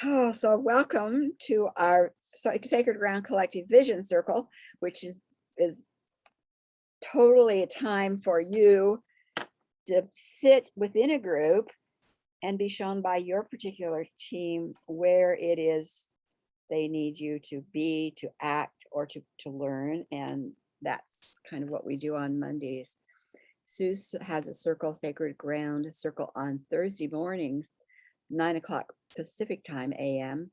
Oh, so welcome to our Sacred Ground Collective Vision Circle, which is totally a time for you to sit within a group and be shown by your particular team where it is they need you to be, to act, or to learn. And that's kind of what we do on Mondays. Sue has a circle, Sacred Ground circle, on Thursday mornings, 9 o'clock Pacific time, AM.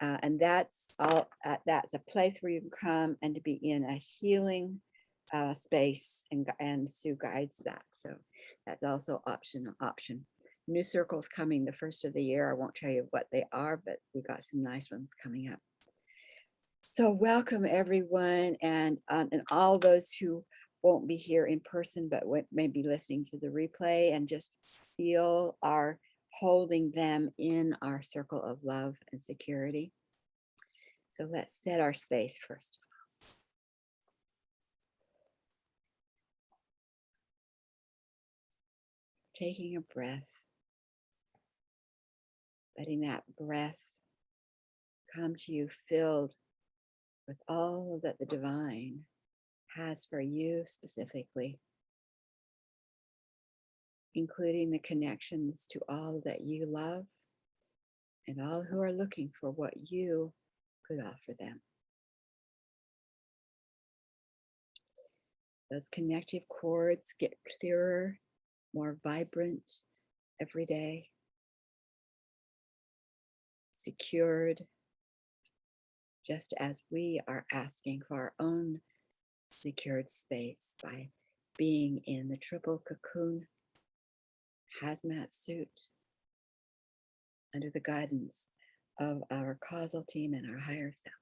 And that's a place where you can come and to be in a healing space, and Sue guides that. So that's also option. New circles coming the first of the year. I won't tell you what they are, but we got some nice ones coming up. So welcome everyone, and all those who won't be here in person, but may be listening to the replay, and just feel our holding them in our circle of love and security. So let's set our space first. Taking a breath, letting that breath come to you filled with all that the divine has for you specifically, including the connections to all that you love and all who are looking for what you could offer them. Those connective cords get clearer, more vibrant every day, secured, just as we are asking for our own secured space by being in the triple cocoon hazmat suit under the guidance of our causal team and our higher self.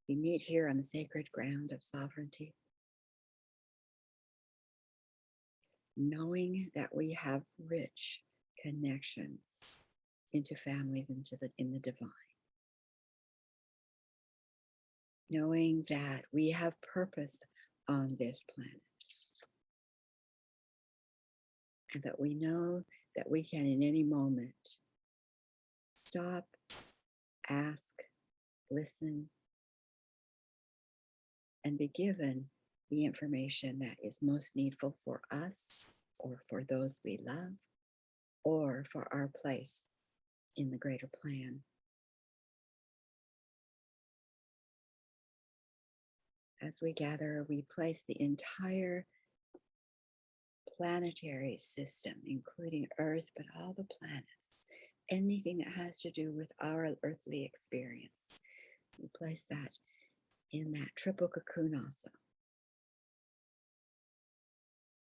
We meet here on the sacred ground of sovereignty, knowing that we have rich connections into families, in the divine, knowing that we have purpose on this planet, and that we know that we can in any moment stop, ask, listen, and be given the information that is most needful for us, or for those we love, or for our place in the greater plan. As we gather, we place the entire planetary system, including Earth, but all the planets, anything that has to do with our earthly experience. We place that in that triple cocoon also,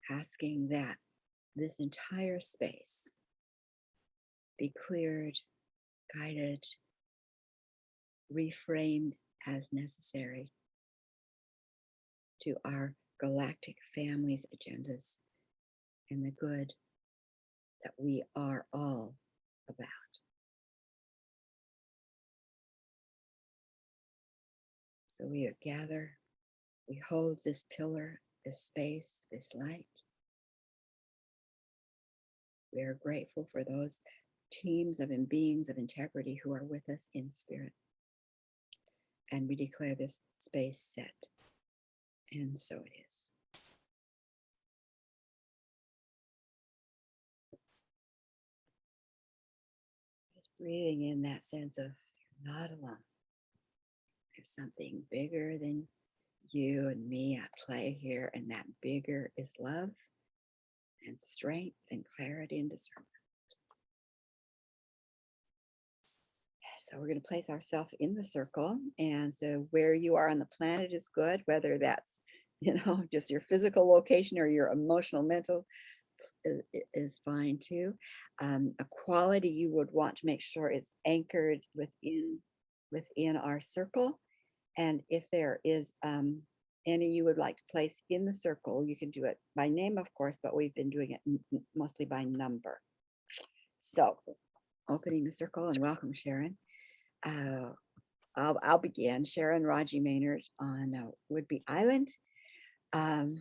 asking that this entire space be cleared, guided, reframed as necessary to our galactic family's agendas and the good that we are all about. So we gather, we hold this pillar, this space, this light. We are grateful for those teams of beings of integrity who are with us in spirit. And we declare this space set. And so it is. Just breathing in that sense of you're not alone. There's something bigger than you and me at play here, and that bigger is love and strength and clarity and discernment. So we're going to place ourselves in the circle, and so where you are on the planet is good, whether that's just your physical location or your emotional, mental is fine too. A quality you would want to make sure is anchored within our circle, and if there is any you would like to place in the circle, you can do it by name, of course, but we've been doing it mostly by number. So opening the circle, and welcome Sharon. I'll begin. Sharon Raji Maynard on Woodby Island. The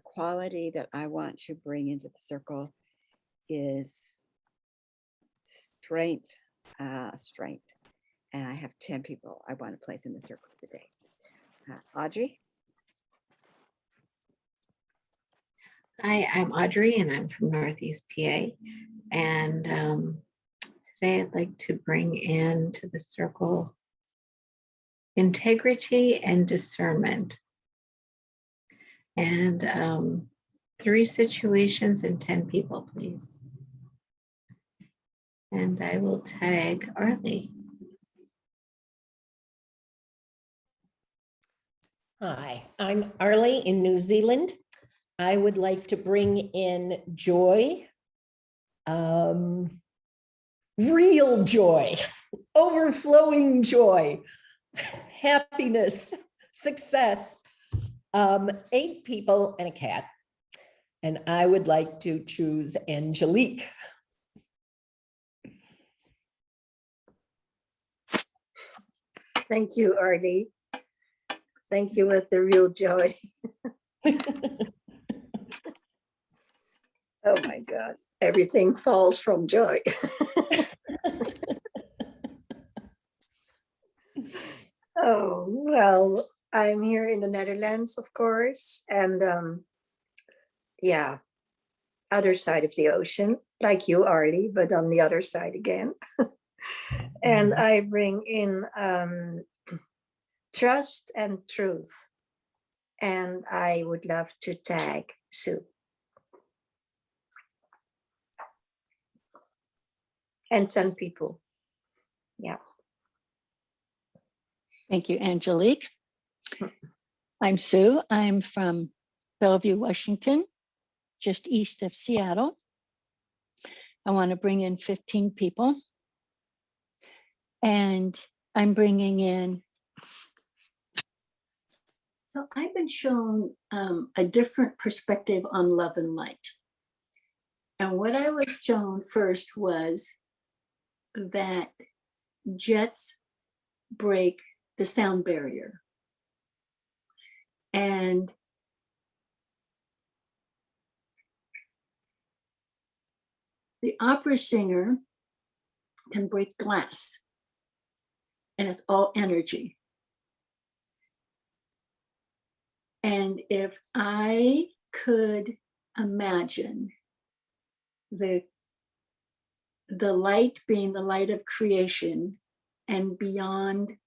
quality that I want to bring into the circle is strength, strength. And I have 10 people I want to place in the circle today. Audrey? Hi, I'm Audrey and I'm from Northeast PA. And today I'd like to bring into the circle integrity and discernment. And 3 situations and 10 people, please. And I will tag Arlie. Hi, I'm Arlie in New Zealand. I would like to bring in joy, real joy, overflowing joy, happiness, success. 8 people and a cat. And I would like to choose Angelique. Thank you, Artie. Thank you with the real joy. Oh my God, everything falls from joy. Oh, well, I'm here in the Netherlands, of course, and yeah, other side of the ocean, like you, Artie, but on the other side again. And I bring in trust and truth. And I would love to tag Sue. And 10 people. Yeah. Thank you, Angelique. I'm Sue. I'm from Bellevue, Washington, just east of Seattle. I want to bring in 15 people. And I'm bringing in. So I've been shown a different perspective on love and light. And what I was shown first was that jets break the sound barrier. And the opera singer can break glass, and it's all energy. And if I could imagine the light being the light of creation and beyond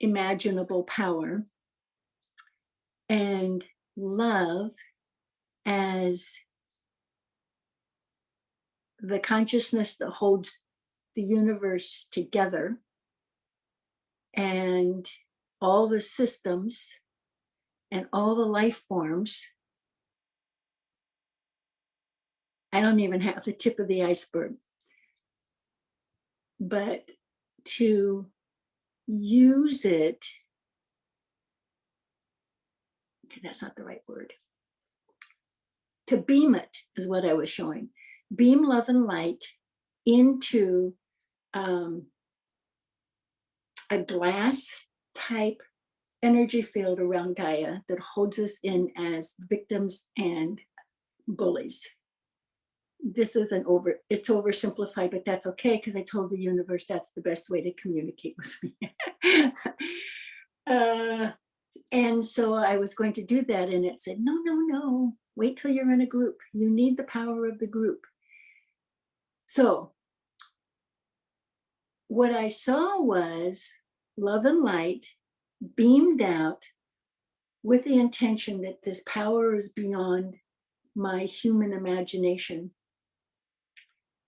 imaginable power, and love as the consciousness that holds the universe together and all the systems and all the life forms, I don't even have the tip of the iceberg. But to use it, okay, that's not the right word. To beam it is what I was showing. Beam love and light into a glass type energy field around Gaia that holds us in as victims and bullies. This isn't it's oversimplified, but that's okay, because I told the universe that's the best way to communicate with me. And so I was going to do that, and it said, no, wait till you're in a group. You need the power of the group. So what I saw was love and light beamed out with the intention that this power is beyond my human imagination,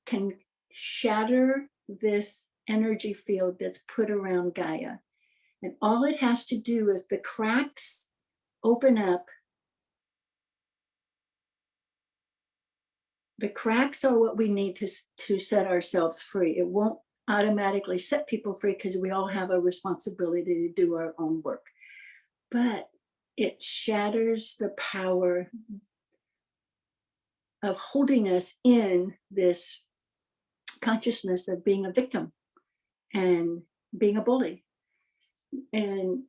can shatter this energy field that's put around Gaia. And all it has to do is the cracks open up. The cracks are what we need to set ourselves free. It won't automatically set people free because we all have a responsibility to do our own work. But it shatters the power of holding us in this consciousness of being a victim and being a bully. And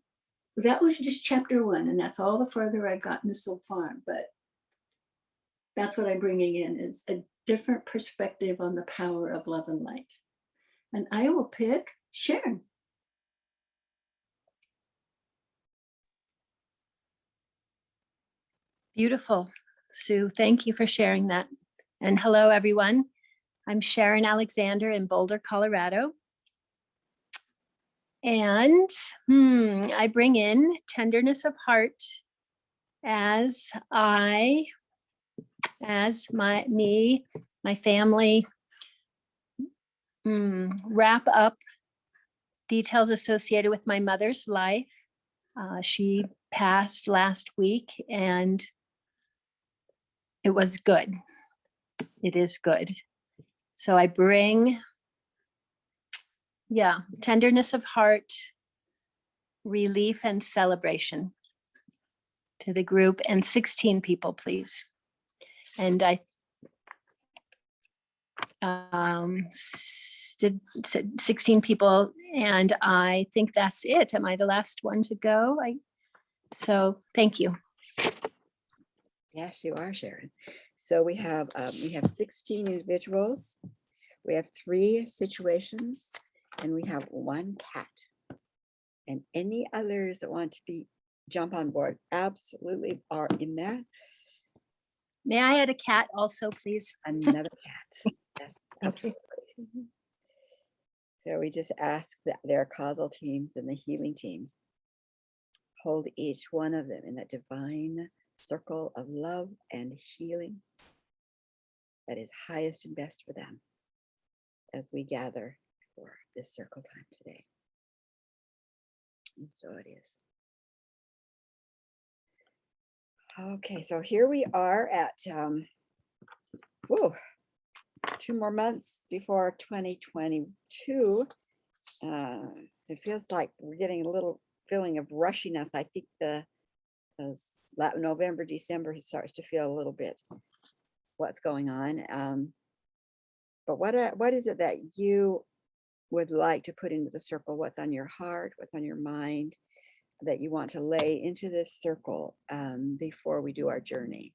that was just chapter 1, and that's all the further I've gotten so far. But that's what I'm bringing in, is different perspective on the power of love and light. And I will pick Sharon. Beautiful. Sue, thank you for sharing that. And hello, everyone. I'm Sharon Alexander in Boulder, Colorado. And I bring in tenderness of heart as my family wrap up details associated with my mother's life. She passed last week, and it was good. It is good. So I bring, tenderness of heart, relief, and celebration to the group, and 16 people, please. And I said 16 people, and I think that's it. Am I the last one to go? So thank you. Yes, you are, Sharon. So we have 16 individuals. We have 3 situations, and we have 1 cat. And any others that want to jump on board absolutely are in there. May I add a cat also, please? Another cat. Yes, Thank you. absolutely. So we just ask that their causal teams and the healing teams hold each one of them in that divine circle of love and healing that is highest and best for them as we gather for this circle time today. And so it is. Okay, so here we are at 2 more months before 2022. It feels like we're getting a little feeling of rushiness. I think those November, December, it starts to feel a little bit what's going on. But what is it that you would like to put into the circle? What's on your heart? What's on your mind that you want to lay into this circle before we do our journey?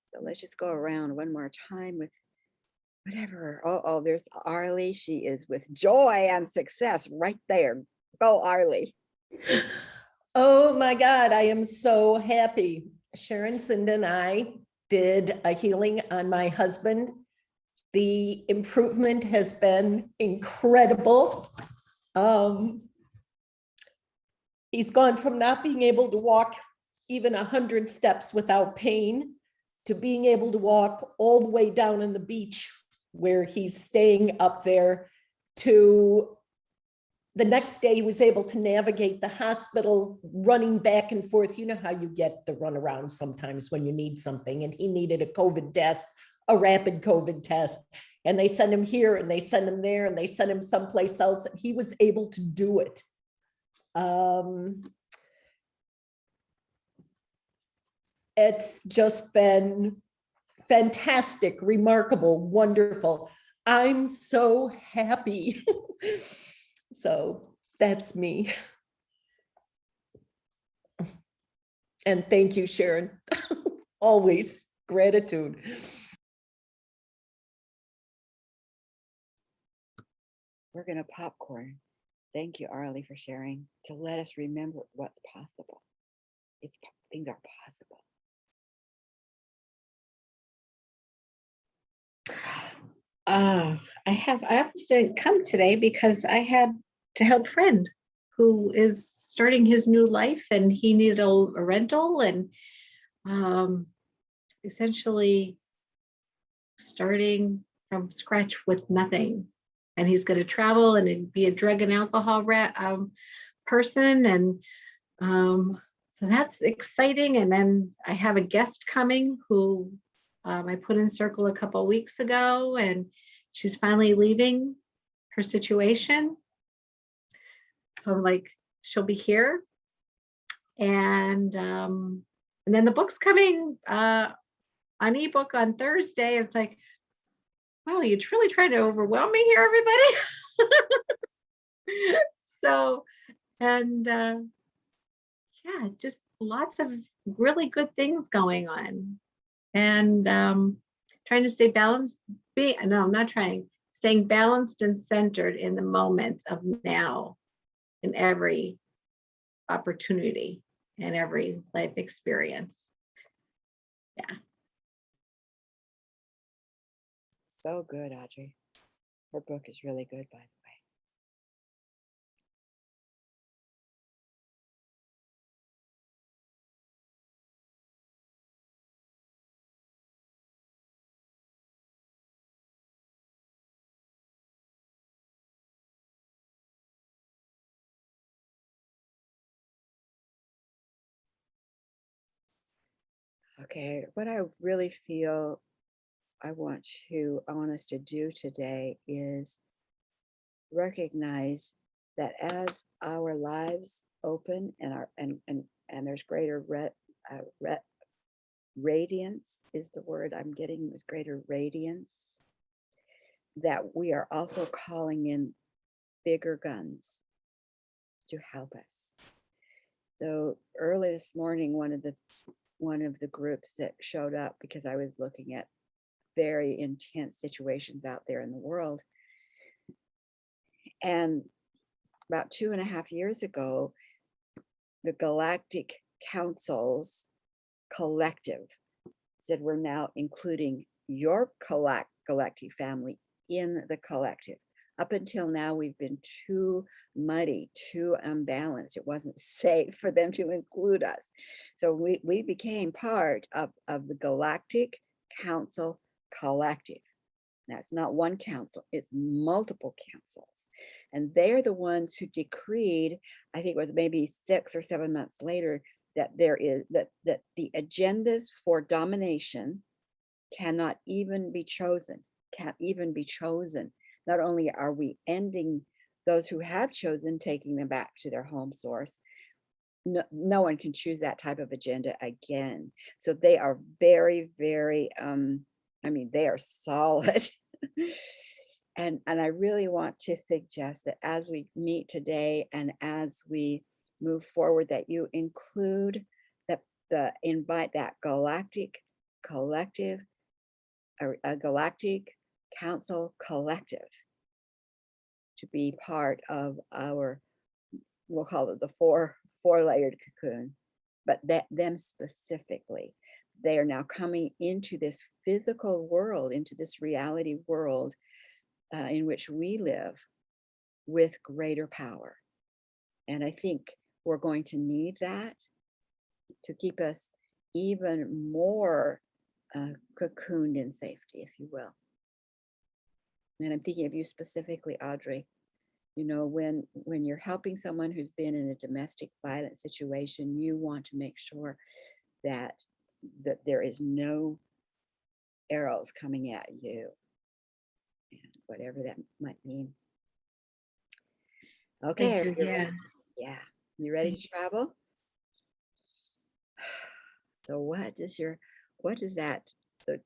So let's just go around one more time with whatever. Oh, there's Arlie. She is with joy and success right there. Go, Arlie. Oh my God, I am so happy. Sharon Cinda and I did a healing on my husband. The improvement has been incredible. He's gone from not being able to walk even 100 steps without pain to being able to walk all the way down on the beach where he's staying up there, to the next day he was able to navigate the hospital running back and forth. You know how you get the runaround sometimes when you need something, and he needed a COVID test, a rapid COVID test, and they sent him here and they sent him there and they sent him someplace else, and he was able to do it. It's just been fantastic, remarkable, wonderful. I'm so happy. So that's me. And thank you, Sharon. Always gratitude. We're going to popcorn. Thank you, Arlie, for sharing, to let us remember what's possible. Things are possible. I didn't come today because I had to help a friend who is starting his new life, and he needed a rental, and essentially starting from scratch with nothing. And he's going to travel and be a drug and alcohol person, and so that's exciting. And then I have a guest coming who I put in circle a couple of weeks ago, and she's finally leaving her situation. So I'm like, she'll be here. And then the book's coming on ebook on Thursday. It's like, wow, you're really trying to overwhelm me here, everybody. So, and yeah, just lots of really good things going on. And trying to stay balanced no, I'm not trying, staying balanced and centered in the moment of now, in every opportunity and every life experience. Yeah. So good, Audrey. Her book is really good, by the way. Okay, what I really feel I want us to do today is recognize that as our lives open and there's greater radiance is the word I'm getting, is greater radiance, that we are also calling in bigger guns to help us. So early this morning, one of the groups that showed up, because I was looking at very intense situations out there in the world, and about 2.5 years ago, the Galactic Council's collective said, we're now including your galactic family in the collective. Up until now, we've been too muddy, too unbalanced. It wasn't safe for them to include us. So we became part of the Galactic Council collective. That's not one council, it's multiple councils. And they're the ones who decreed, I think it was maybe 6 or 7 months later, that that the agendas for domination cannot even be chosen, can't even be chosen. Not only are we ending those who have chosen, taking them back to their home source, no one can choose that type of agenda again. So they are very, very, I mean, they are solid. And I really want to suggest that as we meet today and as we move forward, that you include invite that galactic collective, a galactic council collective, to be part of our, we'll call it the four-layered cocoon, but them specifically. They are now coming into this physical world, into this reality world in which we live, with greater power. And I think we're going to need that to keep us even more cocooned in safety, if you will. And I'm thinking of you specifically, Audrey. You know, when you're helping someone who's been in a domestic violence situation, you want to make sure that there is no arrows coming at you, and whatever that might mean. Okay, Thank you. Yeah. yeah, you ready to travel? So what does that, the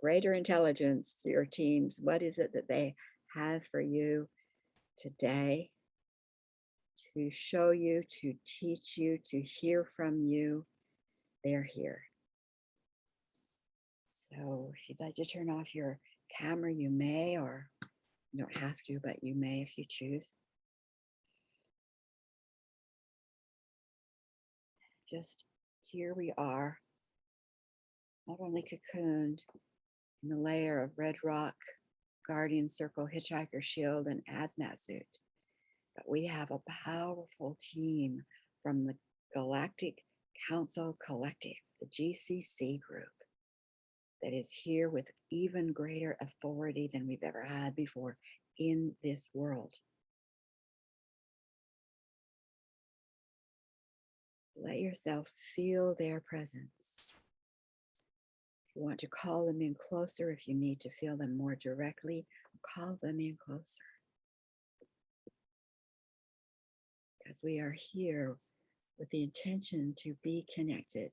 greater intelligence, your teams, what is it that they have for you today to show you, to teach you, to hear from you? They're here. So if you'd like to turn off your camera, you may, or you don't have to, but you may if you choose. Just here we are, not only cocooned in the layer of red rock, guardian circle, hitchhiker shield, and hazmat suit, but we have a powerful team from the Galactic Council Collective, the GCC group, that is here with even greater authority than we've ever had before in this world. Let yourself feel their presence. If you want to call them in closer, if you need to feel them more directly, call them in closer. Because we are here with the intention to be connected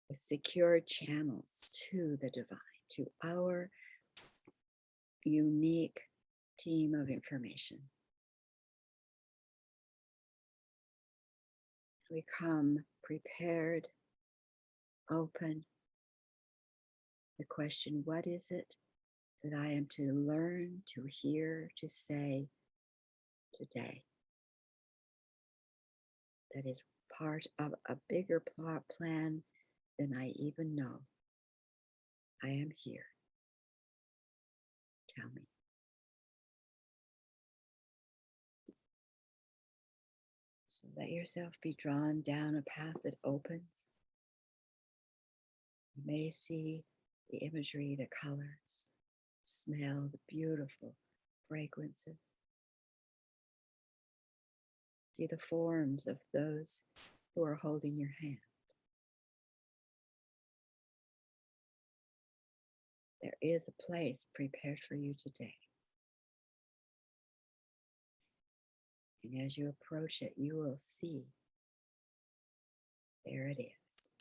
with secure channels to the divine, to our unique team of information. We come prepared, open. The question, what is it that I am to learn, to hear, to say today. That is part of a bigger plan than I even know. I am here. Tell me. So let yourself be drawn down a path that opens. You may see the imagery, the colors, smell the beautiful fragrances. See the forms of those who are holding your hand. There is a place prepared for you today. And as you approach it, you will see there it is.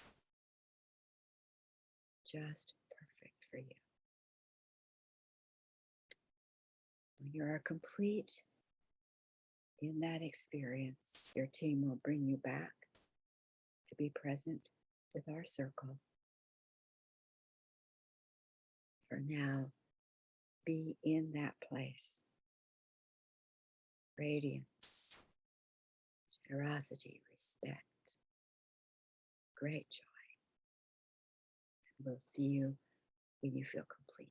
Just perfect for you. When you are complete in that experience, your team will bring you back to be present with our circle. For now, be in that place. Radiance, generosity, respect, great joy. We'll see you when you feel complete.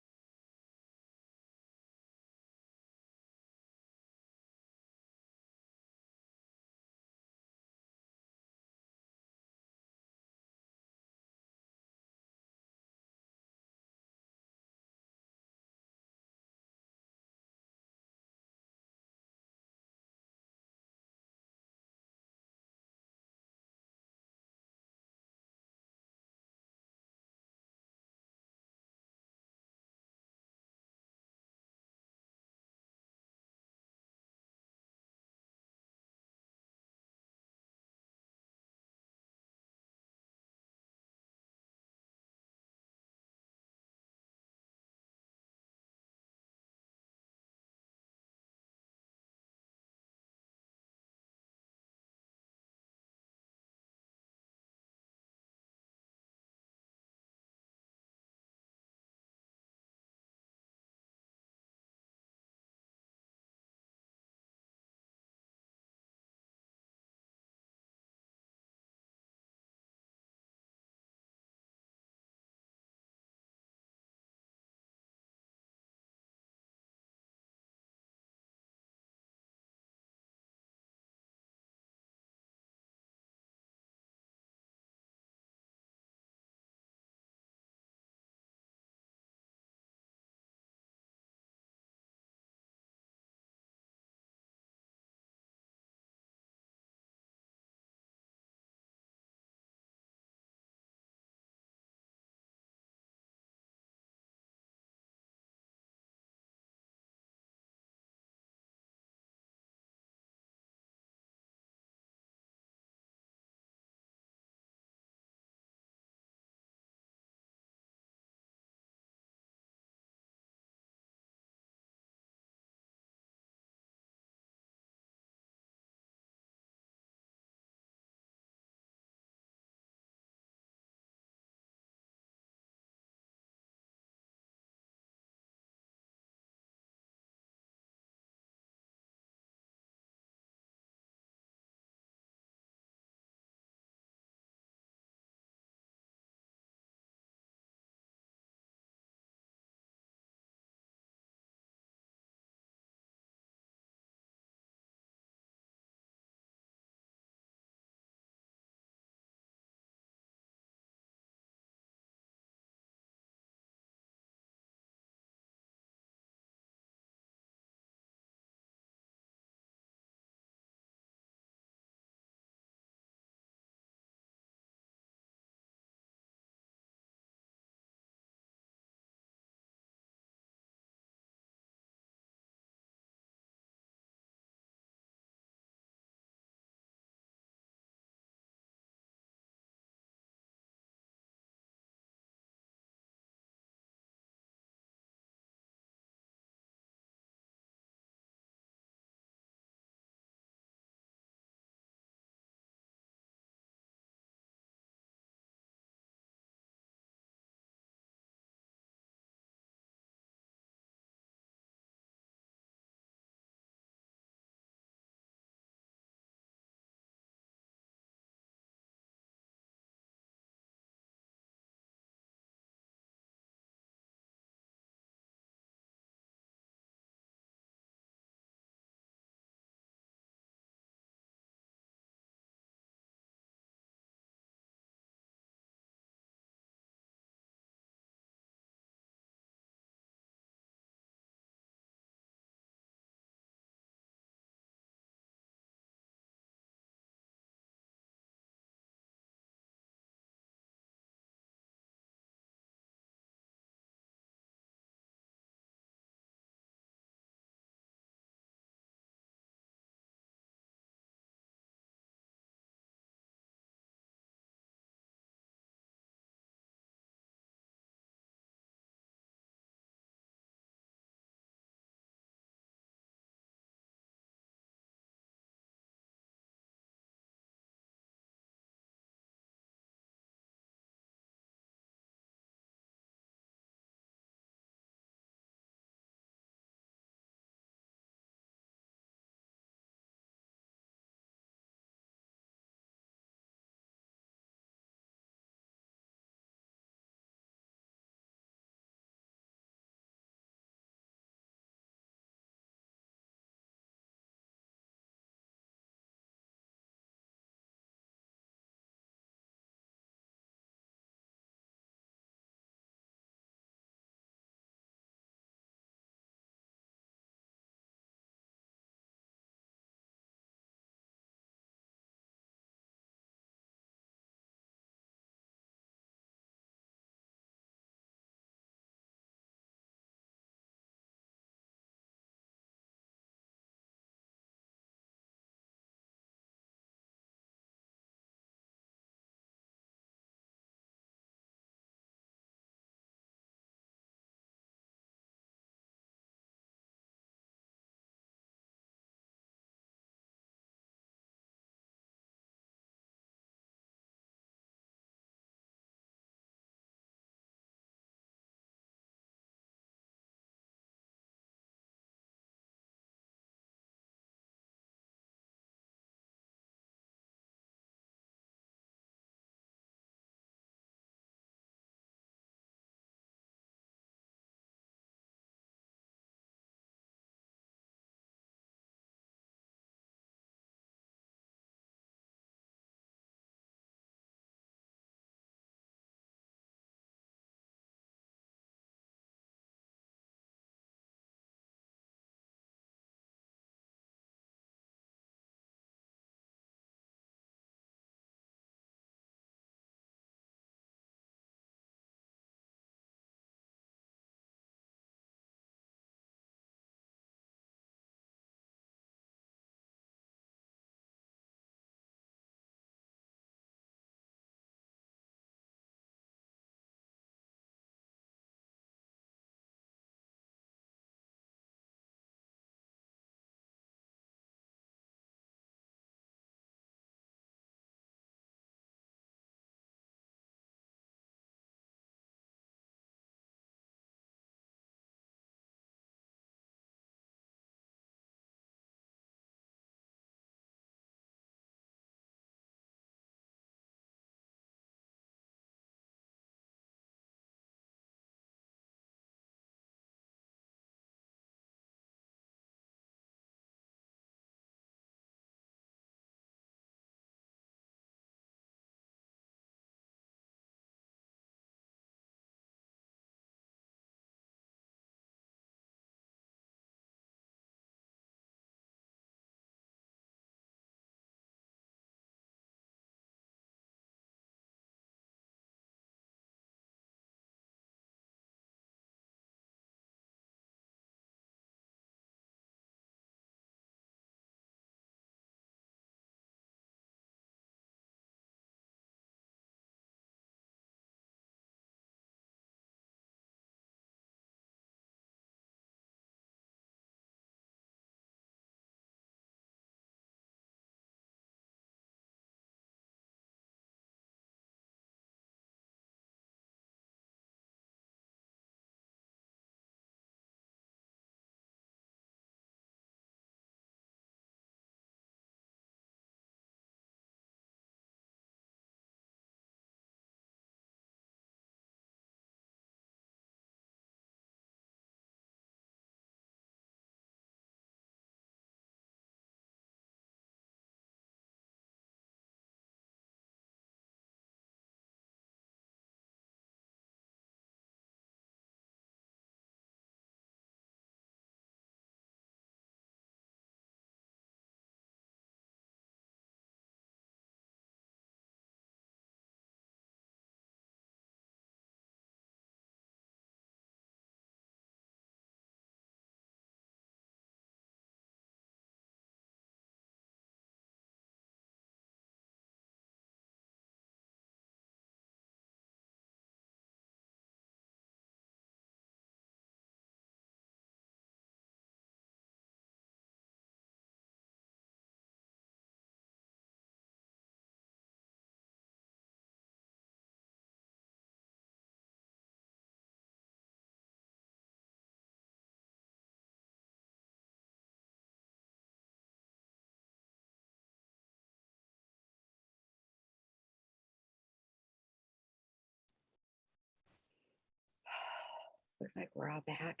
Looks like we're all back.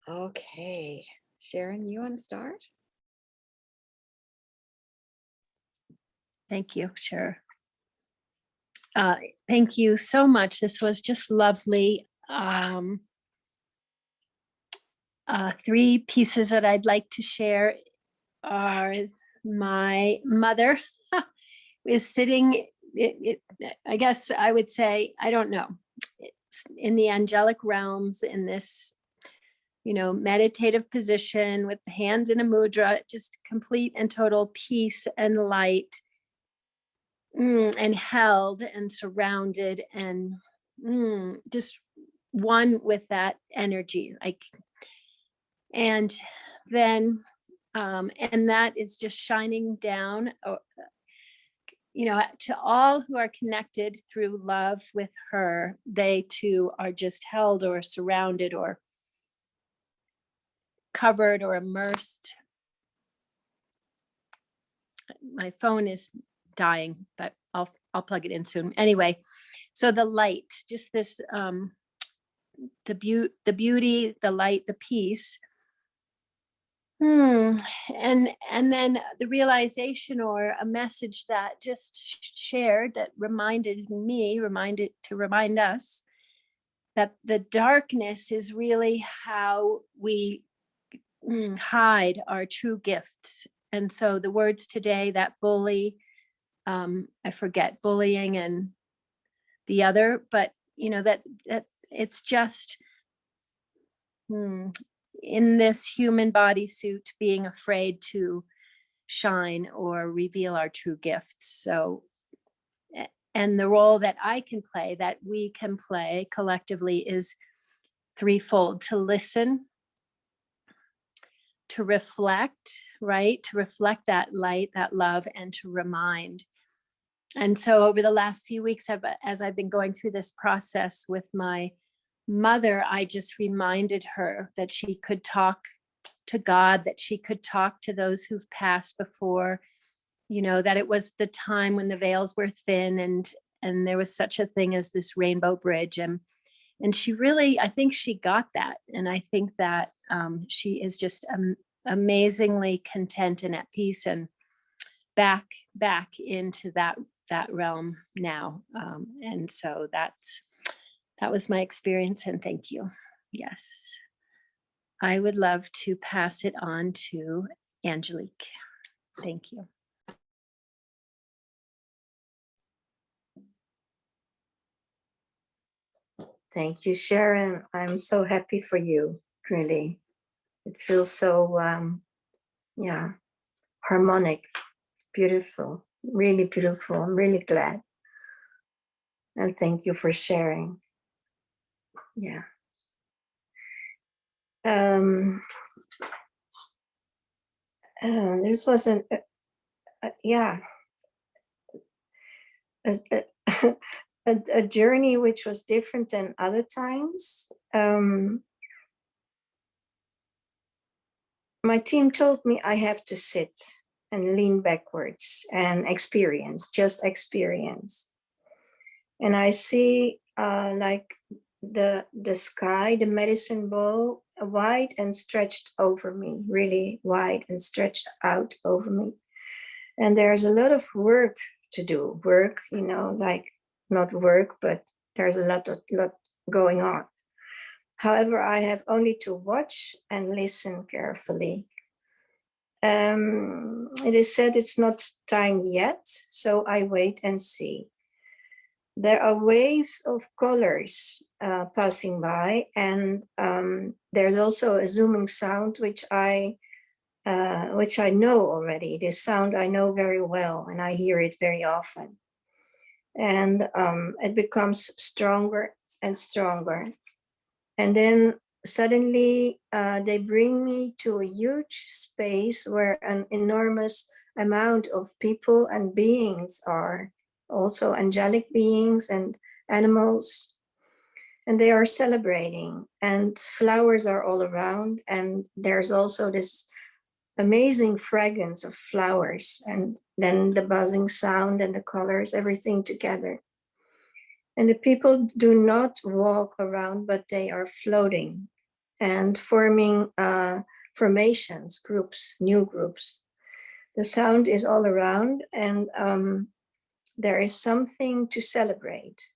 Okay, Sharon, you want to start? Thank you, sure. Thank you so much. This was just lovely. Three pieces that I'd like to share are my mother is sitting, I guess I would say, I don't know, it's in the angelic realms in this, meditative position with the hands in a mudra, just complete and total peace and light, and held and surrounded and just one with that energy, like, and then and that is just shining down, to all who are connected through love with her. They too are just held or surrounded or covered or immersed. My phone is dying, but I'll plug it in soon. Anyway, so the light, just this, the beauty, the light, the peace. And then the realization or a message that just shared that remind us that the darkness is really how we hide our true gifts. And so the words today, that bully, I forget bullying and the other, but that it's just in this human bodysuit being afraid to shine or reveal our true gifts. So, and the role that I can play, that we can play collectively, is threefold: to listen, to reflect, right? To reflect that light, that love, and to remind. And so over the last few weeks, as I've been going through this process with my mother, I just reminded her that she could talk to God, that she could talk to those who've passed before, that it was the time when the veils were thin and there was such a thing as this rainbow bridge. And she really, I think she got that. And I think that she is just amazingly content and at peace and back into that realm now. And so that was my experience, and thank you. Yes. I would love to pass it on to Angelique. Thank you. Thank you, Sharon. I'm so happy for you, really. It feels so, harmonic, beautiful, really beautiful. I'm really glad. And thank you for sharing. Yeah. This was a journey which was different than other times. My team told me I have to sit and lean backwards and just experience. And I see like the sky, the medicine ball, wide and stretched over me, really wide and stretched out over me. And there's a lot of work to do. Work, like not work, but there's a lot going on. However, I have only to watch and listen carefully. It is said it's not time yet, so I wait and see. There are waves of colors passing by, and there's also a zooming sound, which I know already. This sound I know very well, and I hear it very often. And it becomes stronger and stronger. And then suddenly they bring me to a huge space where an enormous amount of people and beings are, also angelic beings and animals. And they are celebrating, and flowers are all around. And there's also this amazing fragrance of flowers, and then the buzzing sound and the colors, everything together. And the people do not walk around, but they are floating and forming formations, groups, new groups. The sound is all around, and there is something to celebrate,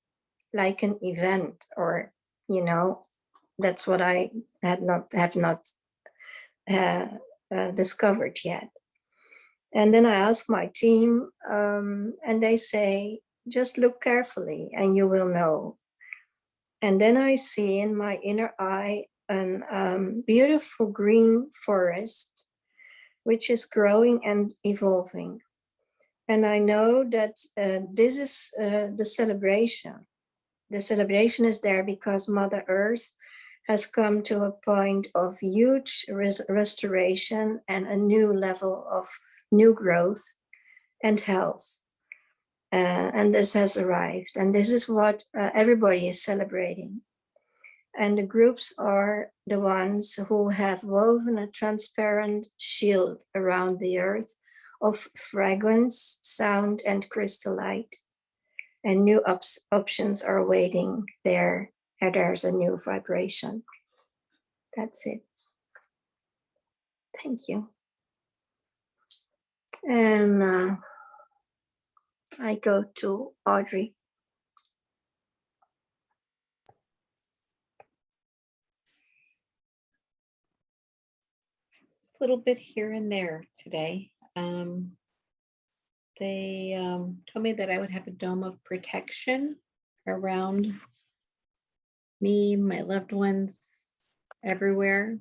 like an event, or, you know, that's what I have not discovered yet. And then I ask my team, and they say, just look carefully and you will know. And then I see in my inner eye a beautiful green forest, which is growing and evolving. And I know that this is the celebration. The celebration is there because Mother Earth has come to a point of huge restoration and a new level of new growth and health. And this has arrived. And this is what everybody is celebrating. And the groups are the ones who have woven a transparent shield around the earth of fragrance, sound, and crystallite. And new options are waiting there, and there's a new vibration. That's it. Thank you. And I go to Audrey. A little bit here and there today. They told me that I would have a dome of protection around me, my loved ones, everywhere,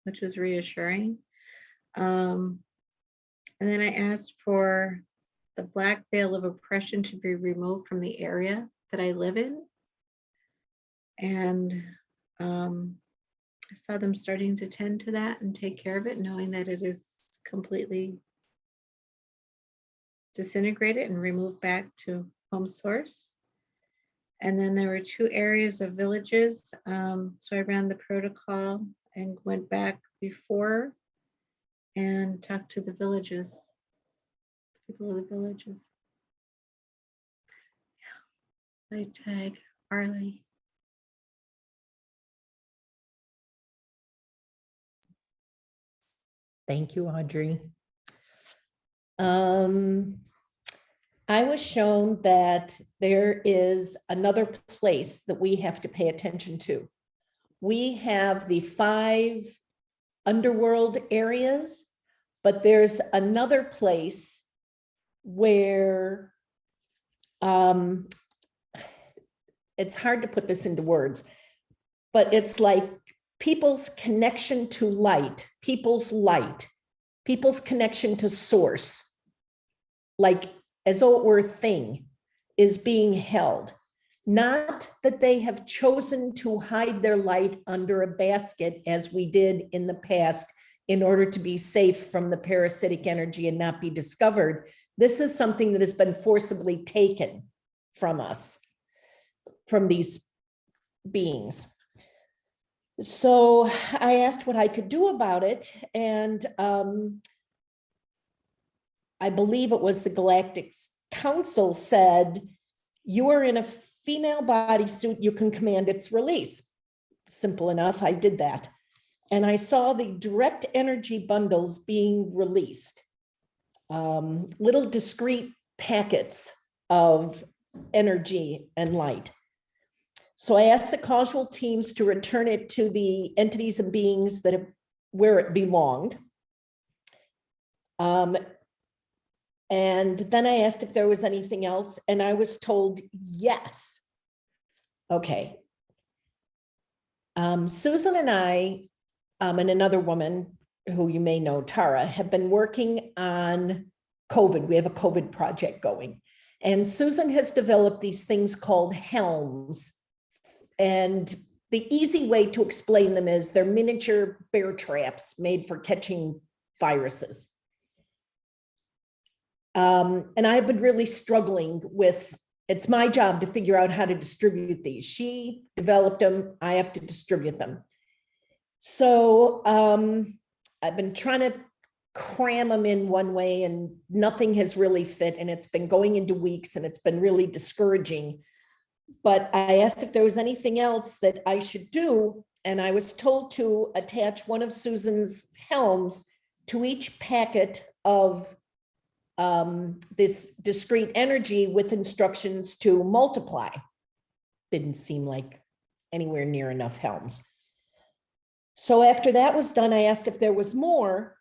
which was reassuring. And then I asked for the black veil of oppression to be removed from the area that I live in. And I saw them starting to tend to that and take care of it, knowing that it is completely disintegrated and removed back to home source. And then there were 2 areas of villages. So I ran the protocol and went back before and talked to the villages, people of the villages. Yeah. I tag Arlie. Thank you, Audrey. I was shown that there is another place that we have to pay attention to. We have the 5 underworld areas, but there's another place where it's hard to put this into words, but it's like people's connection to light, people's connection to source, like as though it were a thing, is being held. Not that they have chosen to hide their light under a basket as we did in the past in order to be safe from the parasitic energy and not be discovered. This is something that has been forcibly taken from us, from these beings. So I asked what I could do about it, and I believe it was the Galactic Council said, you are in a female bodysuit, you can command its release. Simple enough, I did that. And I saw the direct energy bundles being released, little discrete packets of energy and light. So I asked the causal teams to return it to the entities and beings that have, where it belonged. And then I asked if there was anything else, and I was told yes. Okay. Susan and I, and another woman who you may know, Tara, have been working on COVID. We have a COVID project going. And Susan has developed these things called helms. And the easy way to explain them is they're miniature bear traps made for catching viruses. And I've been really struggling with, it's my job to figure out how to distribute these. She developed them, I have to distribute them. So I've been trying to cram them in one way and nothing has really fit, and it's been going into weeks and it's been really discouraging. But I asked if there was anything else that I should do, and I was told to attach one of Susan's helms to each packet of this discrete energy with instructions to multiply. Didn't seem like anywhere near enough helms. So after that was done, I asked if there was more,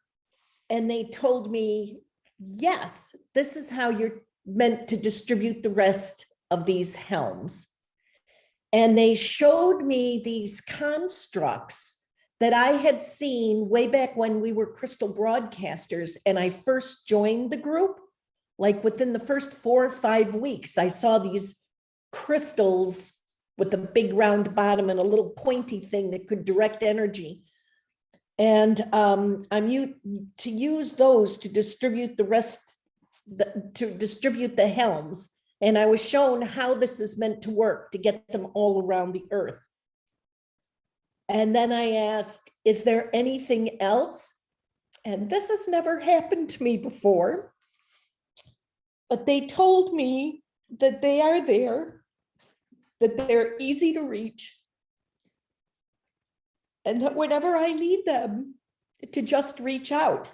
and they told me, yes, this is how you're meant to distribute the rest of these helms. And they showed me these constructs that I had seen way back when we were crystal broadcasters and I first joined the group. Like within the first 4 or 5 weeks, I saw these crystals with the big round bottom and a little pointy thing that could direct energy. And to use those to distribute the rest, to distribute the helms. And I was shown how this is meant to work to get them all around the earth. And then I asked, is there anything else? And this has never happened to me before. But they told me that they are there, that they're easy to reach, and that whenever I need them, to just reach out.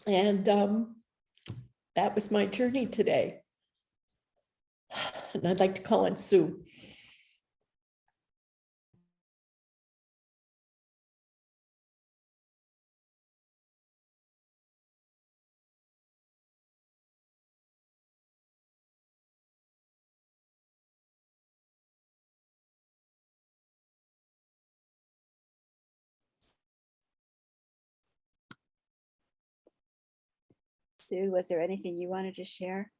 And that was my journey today. And I'd like to call on Sue. Sue, was there anything you wanted to share?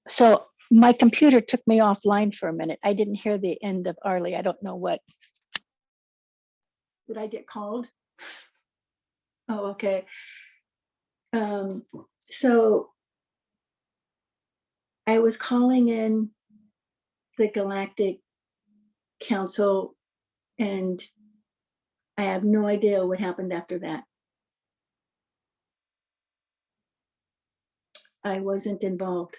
So my computer took me offline for a minute. I didn't hear the end of Arlie. I don't know what. Did I get called? Oh, okay. So I was calling in the Galactic Council, and I have no idea what happened after that. I wasn't involved.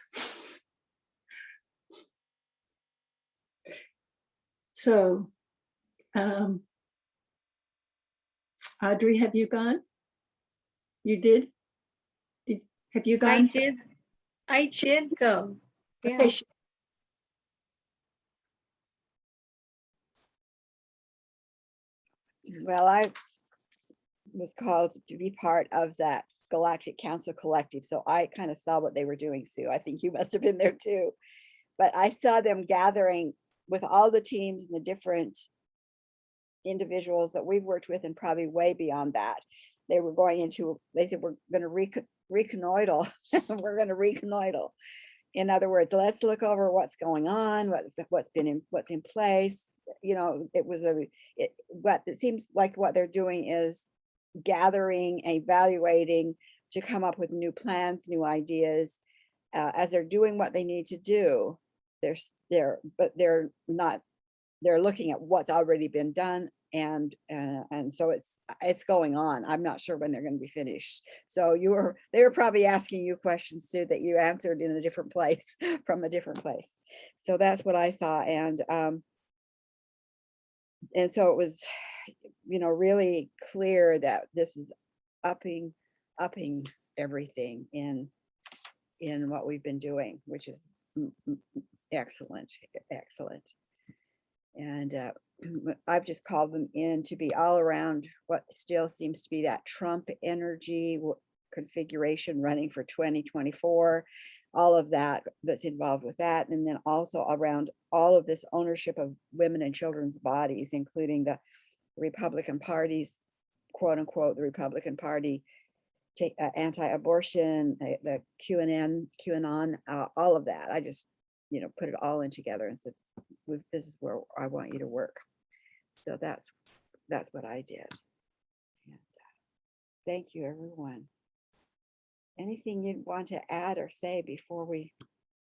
So, Audrey, have you gone? You did? Have you gone? I did go. Yeah. Okay, Well, I was called to be part of that Galactic Council Collective, so I kind of saw what they were doing, Sue. I think you must have been there too. But I saw them gathering with all the teams and the different individuals that we've worked with, and probably way beyond that. They were going into, they said, we're going to reconnoitre. We're going to reconnoitre. In other words, let's look over what's going on, what's in place. You know, what it seems like what they're doing is gathering, evaluating to come up with new plans, new ideas. As they're doing what they need to do, they're looking at what's already been done, and so it's going on. I'm not sure when they're going to be finished. So they were probably asking you questions, Sue, that you answered in a different place from a different place. So that's what I saw, and so it was, really clear that this is upping everything in what we've been doing, which is excellent. And I've just called them in to be all around what still seems to be that Trump energy configuration running for 2024, all of that's involved with that. And then also around all of this ownership of women and children's bodies, including the Republican Party's, quote unquote, the Republican Party, anti-abortion, the QAnon, all of that. I just, put it all in together and said, this is where I want you to work. So that's what I did. And, thank you, everyone. Anything you'd want to add or say before we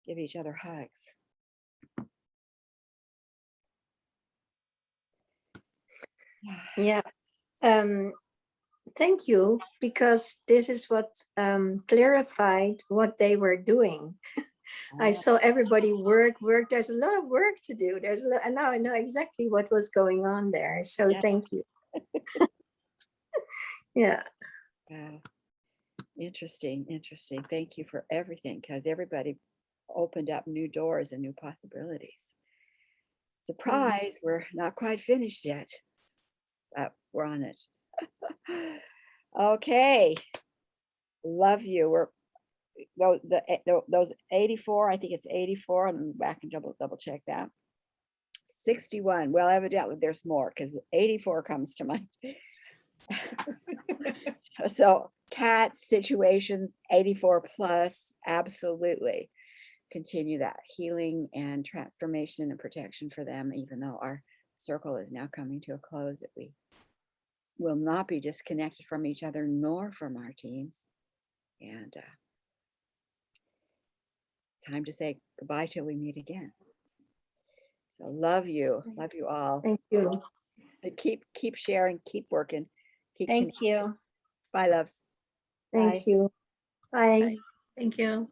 give each other hugs? Yeah. Thank you, because this is what clarified what they were doing. I saw everybody work. There's a lot of work to do. And now I know exactly what was going on there. So Yeah. thank you. Yeah. Wow. Interesting, interesting. Thank you for everything, because everybody opened up new doors and new possibilities. Surprise, we're not quite finished yet, but we're on it. Okay. Love you. We're those 84, I think it's 84. I'm back and double check that. 61. Well, evidently there's more, because 84 comes to mind. So cats, situations, 84 plus, absolutely. Continue that healing and transformation and protection for them, even though our circle is now coming to a close, that we will not be disconnected from each other nor from our teams. And time to say goodbye till we meet again. So love you all. Thank you. And keep sharing, keep working. Thank you. Bye, loves. Thank you. Bye. Thank you.